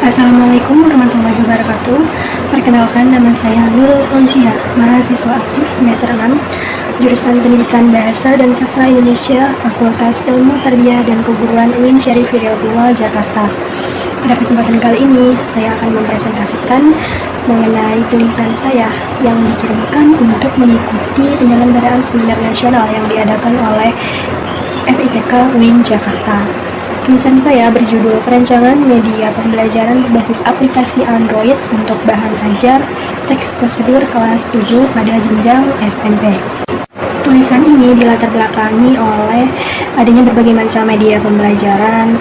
Assalamualaikum warahmatullahi wabarakatuh. Perkenalkan, nama saya Nurul Onsia, mahasiswa aktif semester 6, jurusan Pendidikan Bahasa dan Sastra Indonesia, Fakultas Ilmu Tarbiyah dan Keguruan UIN Syarif Hidayatullah, Jakarta. Pada kesempatan kali ini, saya akan mempresentasikan mengenai tulisan saya yang dikirimkan untuk mengikuti penyelenggaraan seminar nasional yang diadakan oleh FITK UIN Jakarta. Tulisan saya berjudul Perancangan Media Pembelajaran Berbasis Aplikasi Android untuk Bahan Ajar Teks Prosedur Kelas 7 pada jenjang SMP. Tulisan ini dilatar belakangi oleh adanya berbagai macam media pembelajaran,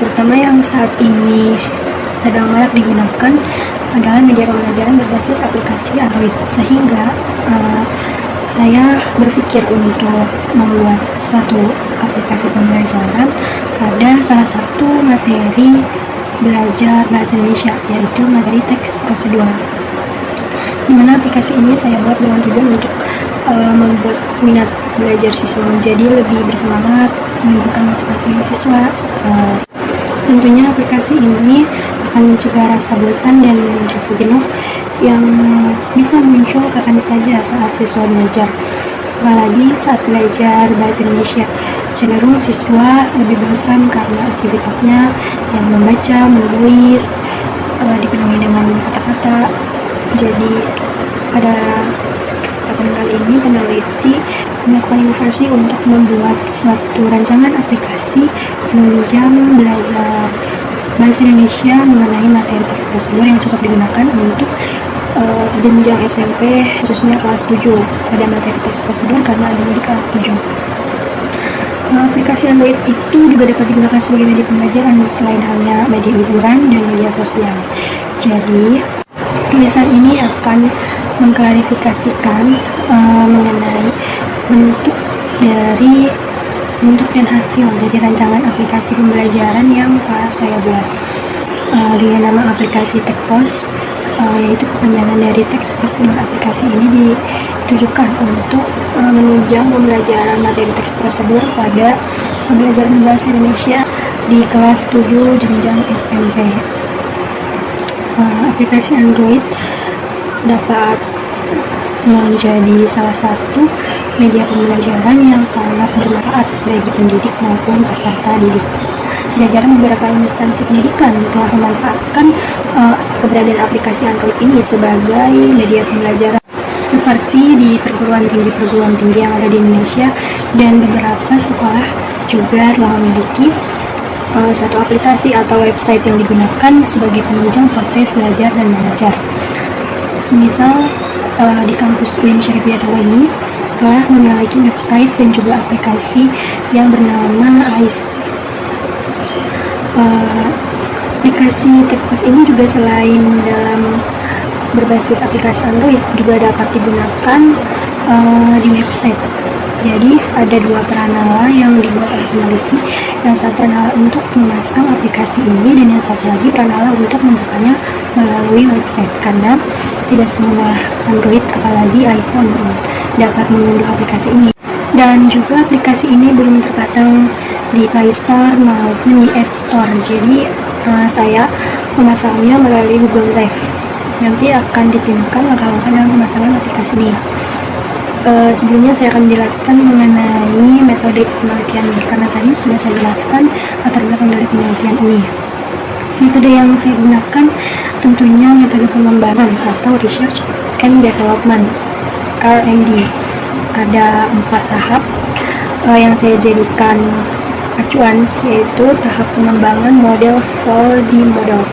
terutama yang saat ini sedang marak digunakan adalah media pembelajaran berbasis aplikasi Android, sehingga saya berpikir untuk membuat satu aplikasi pembelajaran pada salah satu materi belajar bahasa Indonesia, yaitu materi teks prosedur. Di mana aplikasi ini saya buat dengan tujuan untuk membuat minat belajar siswa menjadi lebih bersemangat, menumbuhkan motivasi siswa. Tentunya aplikasi ini akan mencegah rasa bosan dan rasa jenuh yang bisa muncul kapan saja saat siswa belajar. Apalagi saat belajar bahasa Indonesia, cenderung siswa lebih bosan karena aktivitasnya yang membaca, menulis, dipenuhi dengan kata-kata. Jadi pada kesempatan kali ini peneliti melakukan inovasi untuk membuat suatu rancangan aplikasi penunjang belajar bahasa Indonesia mengenai materi teks prosedur yang cocok digunakan untuk jenjang SMP, khususnya kelas 7 pada materi teks prosedur karena adanya di kelas 7. Aplikasi Android itu juga dapat digunakan sebagai media pembelajaran selain hanya media hiburan dan media sosial. Jadi, tulisan ini akan mengklarifikasikan mengenai bentuk dan hasil dari rancangan aplikasi pembelajaran yang telah saya buat dengan nama aplikasi TekPos, yaitu kepanjangan dari teks prosedur. Aplikasi ini ditujukan untuk menunjang pembelajaran materi teks prosedur pada pembelajaran bahasa Indonesia di kelas 7 jenjang SMP. Aplikasi Android dapat menjadi salah satu media pembelajaran yang sangat bermanfaat bagi pendidik maupun peserta didik. Tidak jarang beberapa instansi pendidikan telah memanfaatkan keberadaan aplikasi Android ini sebagai media pembelajaran, seperti di perguruan tinggi yang ada di Indonesia, dan beberapa sekolah juga telah memiliki satu aplikasi atau website yang digunakan sebagai penunjang proses belajar dan mengajar. Semisal di kampus UIN Syarif Hidayatullah ini telah memiliki website dan juga aplikasi yang bernama AIS. Aplikasi TekPos ini juga selain dalam berbasis aplikasi Android juga dapat digunakan di website. Jadi ada dua peranala yang dibuat oleh peneliti, yang satu peranala untuk memasang aplikasi ini dan yang satu lagi peranala untuk membukanya melalui website, karena tidak semua Android apalagi iPhone dapat mengunduh aplikasi ini. Dan juga aplikasi ini belum terpasang di Play Store maupun di App Store. Jadi saya memasangnya melalui Google Drive. Nanti akan dipinkan langkah-langkah dalam pemasangan aplikasi ini. Sebelumnya saya akan menjelaskan mengenai metode penelitian ini, karena tadi sudah saya jelaskan latar belakang dari penelitian ini. Metode yang saya gunakan tentunya metode pengembangan atau Research and Development, R&D. Ada 4 tahap yang saya jadikan acuan, yaitu tahap pengembangan model 4D models.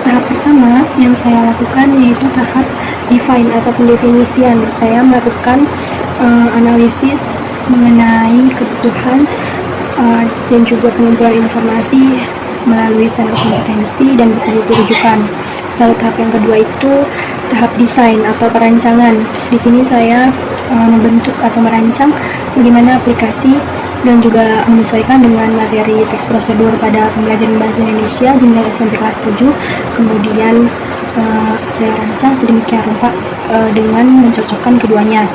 Tahap pertama yang saya lakukan yaitu tahap define atau pendefinisian. Saya melakukan analisis mengenai kebutuhan dan juga pengumpulan informasi melalui standar kompetensi dan buku-buku rujukan. Lalu tahap yang kedua itu tahap desain atau perancangan. Di sini saya membentuk atau merancang bagaimana aplikasi dan juga menyesuaikan dengan materi teks prosedur pada pembelajaran bahasa Indonesia jenjang SMP kelas 7. Kemudian saya rancang sedemikian rupa dengan mencocokkan keduanya.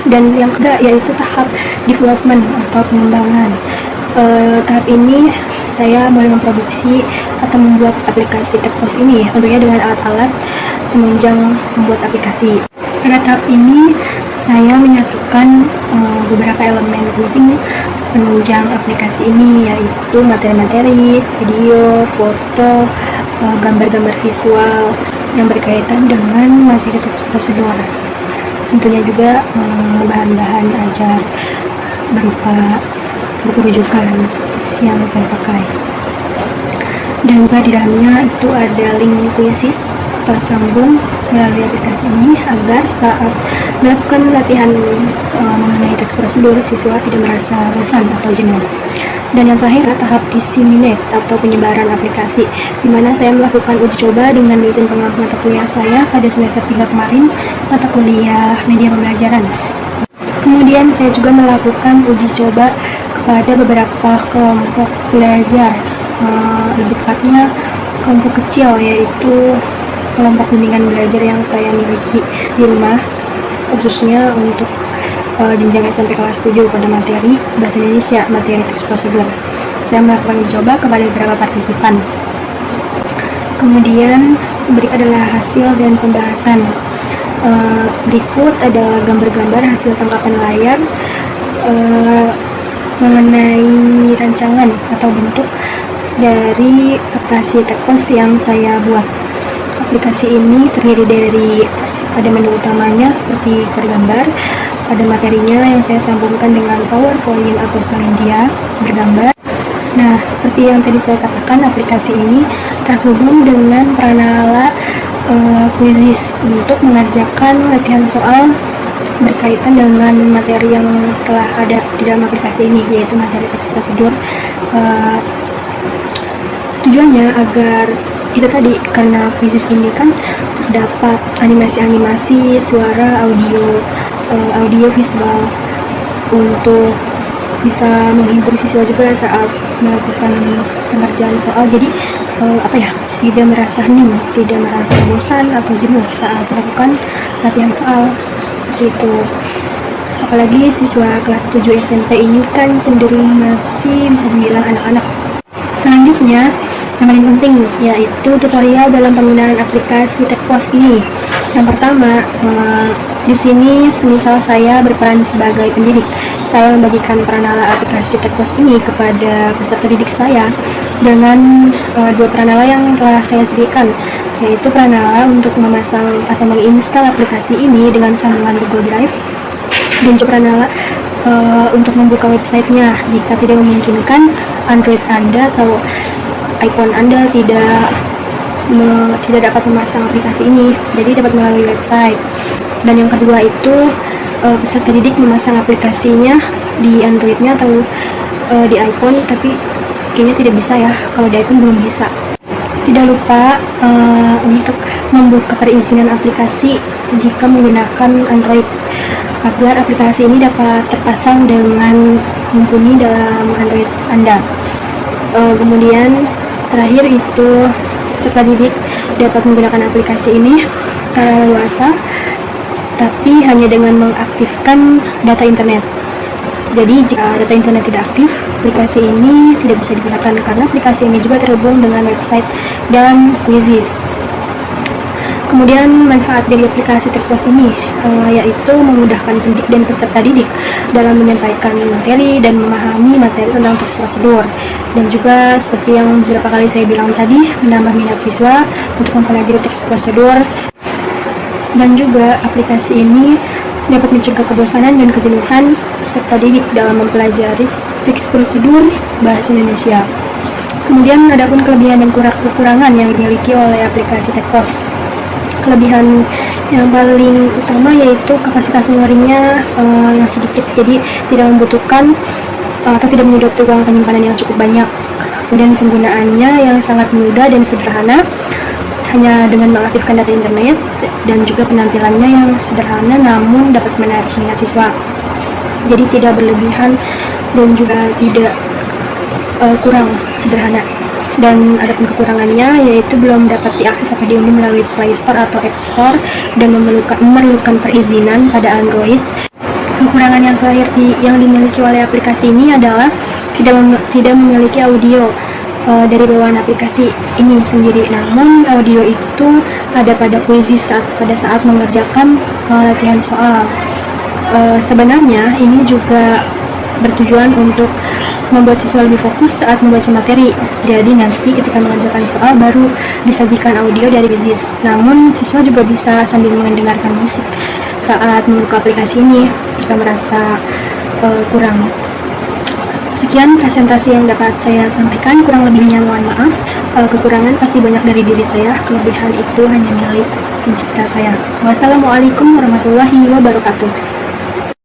Dan yang kedua yaitu tahap development atau pengembangan. Tahap ini saya mulai memproduksi atau membuat aplikasi TechPost ini, tentunya dengan alat-alat penunjang membuat aplikasi. Pada tahap ini saya menyatukan beberapa elemen penting penunjang aplikasi ini, yaitu materi-materi, video, foto, gambar-gambar visual yang berkaitan dengan materi teks prosedur. Tentunya juga bahan-bahan ajar berupa buku rujukan yang saya pakai. Dan juga di dalamnya itu ada link quizzes tersambung melalui aplikasi ini agar saat melakukan latihan mengenai teks prosedur, siswa tidak merasa bosan atau jenuh. Dan yang terakhir, tahap disseminate atau penyebaran aplikasi, di mana saya melakukan uji coba dengan dosen pengampu mata kuliah saya pada semester 3 kemarin, mata kuliah media pembelajaran. Kemudian saya juga melakukan uji coba kepada beberapa kelompok belajar, lebih tepatnya kelompok kecil, yaitu kelompok bimbingan belajar yang saya miliki di rumah, khususnya untuk jenjang SMP kelas 7 pada materi Bahasa Indonesia, materi teks prosedur. Saya melakukan uji coba kepada beberapa partisipan. Kemudian berikut adalah hasil dan pembahasan. Berikut adalah gambar-gambar hasil tangkapan layar mengenai rancangan atau bentuk dari aplikasi TechPost yang saya buat. Aplikasi ini terdiri dari ada menu utamanya seperti bergambar, ada materinya yang saya sambungkan dengan PowerPoint atau Slidia bergambar. Nah, seperti yang tadi saya katakan, aplikasi ini terhubung dengan Pranala Quizzes untuk mengerjakan latihan soal berkaitan dengan materi yang telah ada di dalam aplikasi ini, yaitu materi teks prosedur. Tujuannya agar itu tadi, karena quizzes ini kan terdapat animasi-animasi, suara, audio visual untuk bisa menghibur siswa juga saat melakukan pengerjaan soal. Jadi tidak merasa hening, tidak merasa bosan atau jenuh saat melakukan latihan soal seperti itu. Apalagi siswa kelas 7 SMP ini kan cenderung masih bisa dibilang anak-anak. Selanjutnya, yang paling penting yaitu tutorial dalam penggunaan aplikasi TechPost ini. Yang pertama, di sini semisal saya berperan sebagai pendidik, saya membagikan Pranala aplikasi TechPost ini kepada peserta didik saya dengan dua Pranala yang telah saya sediakan, yaitu Pranala untuk memasang atau menginstal aplikasi ini dengan sambungan Google Drive, dan juga Pranala untuk membuka websitenya jika tidak memungkinkan Android Anda atau iPhone Anda tidak dapat memasang aplikasi ini, jadi dapat melalui website. Dan yang kedua itu peserta didik memasang aplikasinya di Androidnya atau di iPhone, tapi kayaknya tidak bisa ya, kalau di iPhone belum bisa. Tidak lupa untuk membuka perizinan aplikasi jika menggunakan Android, agar aplikasi ini dapat terpasang dengan mumpuni dalam Android Anda. Kemudian terakhir itu peserta didik dapat menggunakan aplikasi ini secara luasa, tapi hanya dengan mengaktifkan data internet. Jadi jika data internet tidak aktif, aplikasi ini tidak bisa digunakan, karena aplikasi ini juga terhubung dengan website dan quizzes. Kemudian manfaat dari aplikasi TechPost ini yaitu memudahkan pendidik dan peserta didik dalam menyampaikan materi dan memahami materi tentang teks prosedur, dan juga seperti yang beberapa kali saya bilang tadi, menambah minat siswa untuk mempelajari teks prosedur. Dan juga aplikasi ini dapat mencegah kebosanan dan kejenuhan peserta didik dalam mempelajari teks prosedur bahasa Indonesia. Kemudian ada pun kelebihan dan kekurangan yang dimiliki oleh aplikasi TechPost. Kelebihan yang paling utama yaitu kapasitas memorinya yang sedikit, jadi tidak membutuhkan atau tidak menyedot ruang penyimpanan yang cukup banyak. Kemudian penggunaannya yang sangat mudah dan sederhana, hanya dengan mengaktifkan data internet, dan juga penampilannya yang sederhana namun dapat menarik minat siswa. Jadi tidak berlebihan dan juga tidak kurang sederhana. Dan ada kekurangannya yaitu belum dapat diakses atau diunduh melalui Play Store atau App Store dan memerlukan perizinan pada Android. Kekurangan yang terakhir yang dimiliki oleh aplikasi ini adalah tidak memiliki audio. dari bawaan aplikasi ini sendiri. Namun audio itu ada pada kuisis pada saat mengerjakan latihan soal. Sebenarnya ini juga bertujuan untuk membuat siswa lebih fokus saat membaca materi. Jadi nanti ketika mengerjakan soal baru disajikan audio dari kuisis. Namun siswa juga bisa sambil mendengarkan musik saat membuka aplikasi ini jika merasa kurang. Sekian presentasi yang dapat saya sampaikan, kurang lebihnya mohon maaf. Kekurangan pasti banyak dari diri saya, kelebihan itu hanya milik pencipta saya. Wassalamualaikum warahmatullahi wabarakatuh.